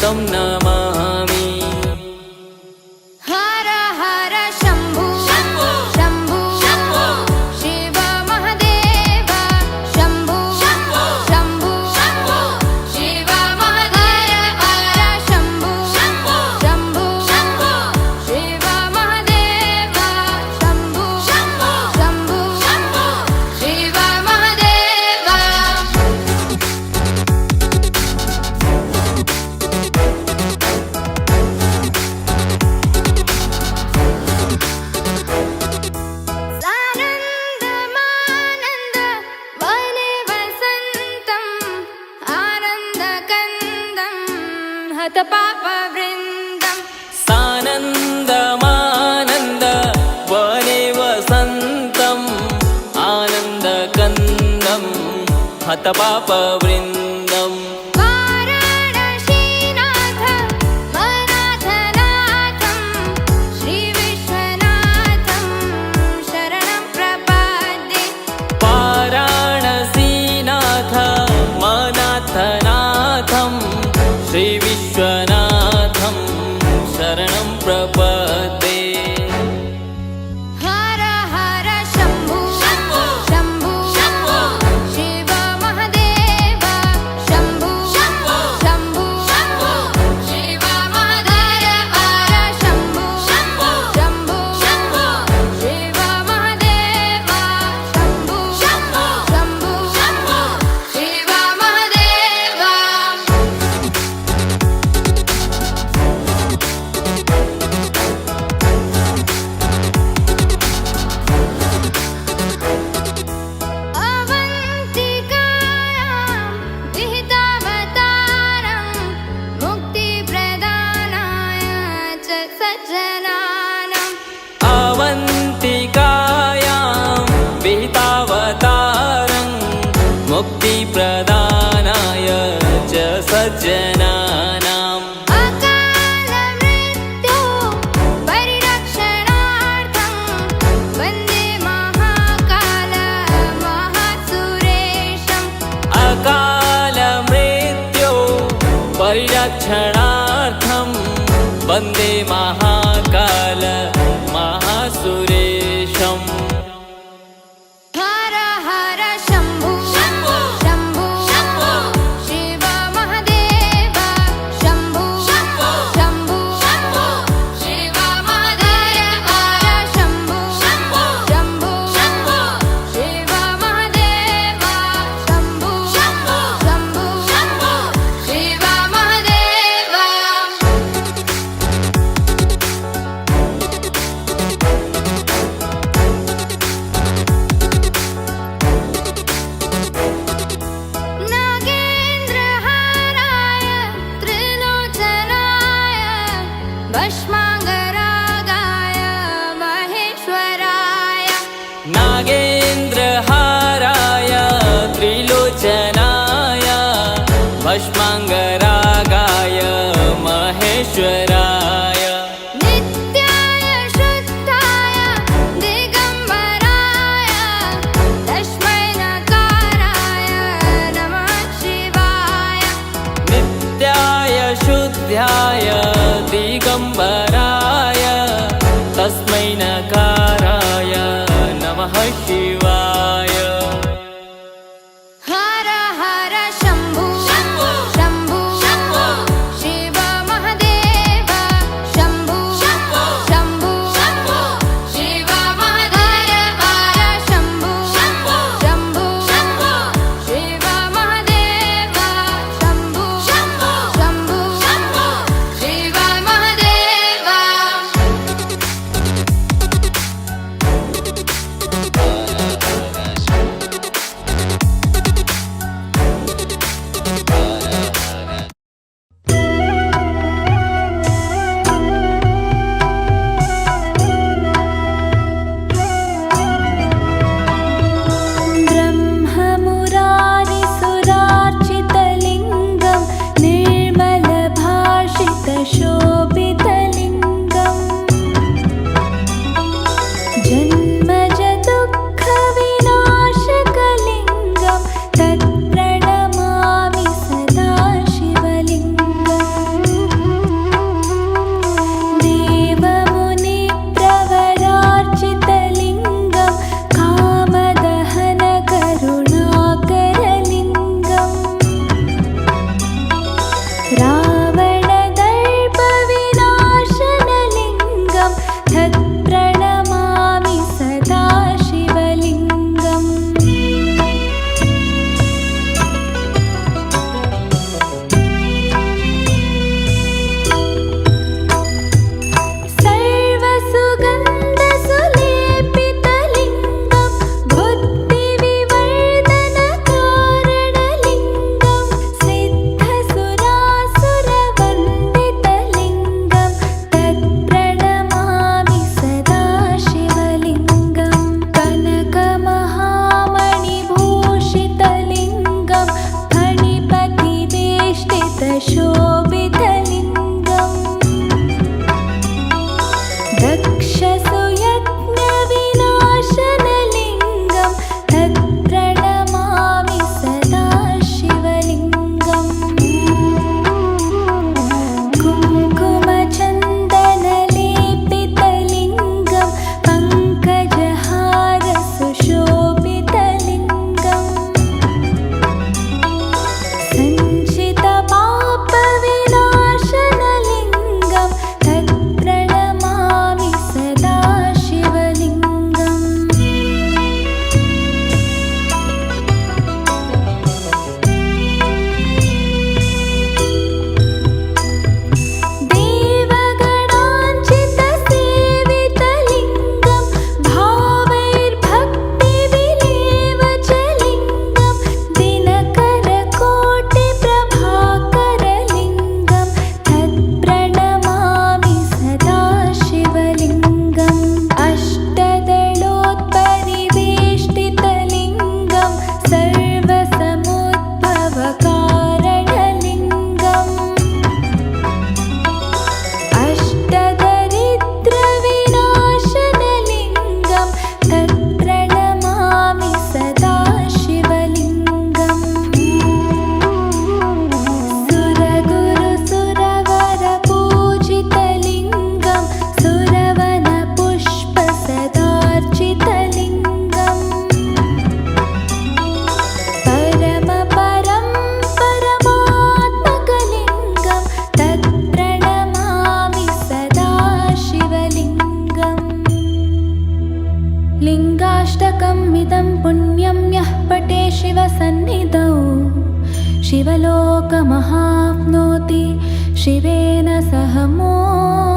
तं नमामि। हर हर शम्भु शम्भु शम्भु शिव महादेव शम्भु शम्भु शम्भु शिव महादेव शम्भु शम्भु शम्भु शिव महादेव शम्भु शम्भु शम्भु शिव महादेव। सानन्दमानन्द वने वसन्तम् आनन्दकन्दं हतपापवृन्दम्। सानन्दमानन्द वने वसन्तम् आनन्दकन्दं हतपापवृन्दम्। वाराणसीनाथ मनाथनाथं श्रीविश्वनाथं शरणं प्रपद्ये। वाराणसीनाथ मनाथनाथं श्रीविश्वनाथं शरणं प्रपद्ये। हर हर शम्भु शम्भु शम्भु शिव महादेव शम्भु शम्भु शम्भु शिव महादेव शम्भु शम्भु शम्भु शिव महादेव शम्भु शम्भु शम्भु शिव महादेव। अवन्तिकायां विहितावतारं मुक्तिप्रदानाय च सज्जनानाम्। अवन्तिकायां विहितावतारं मुक्तिप्रदानाय च सज्जनानाम्। अकालमृत्यो परिरक्षणार्थं वन्दे महाकाल महासुरेशम्। अकालमृत्यो परिरक्षणार्थं वन्दे महाकाल महासुरेशम्। हर हर शम्भु शम्भु शम्भु शिव महादेव शम्भु शम्भु शम्भु शिव महादेव शम्भु शम्भु शम्भु शिव महादेव शम्भु शम्भु शम्भु शिव महादेव। नागेन्द्रहाराय त्रिलोचनाय भस्माङ्गरागाय महेश्वराय। नागेन्द्रहाराय त्रिलोचनाय भस्माङ्गरागाय महेश्वराय। नित्याय शुद्धाय दिगम्बराय तस्मै नकाराय नमः शिवाय। नित्याय शुद्धाय दिगम्बराय तस्मै नकाराय नमः शिवाय। हर हर शम्भु शम्भु शिव महादेव शम्भु शम्भु शिव महादेव शम्भु शम्भु शिव महादेव शम्भु शम्भु लिङ्गाष्टकम् इदं पुण्यं यः पठे शिवसन्निधौ शिवलोकमहाप्नोति शिवेन सह मोक्षम्।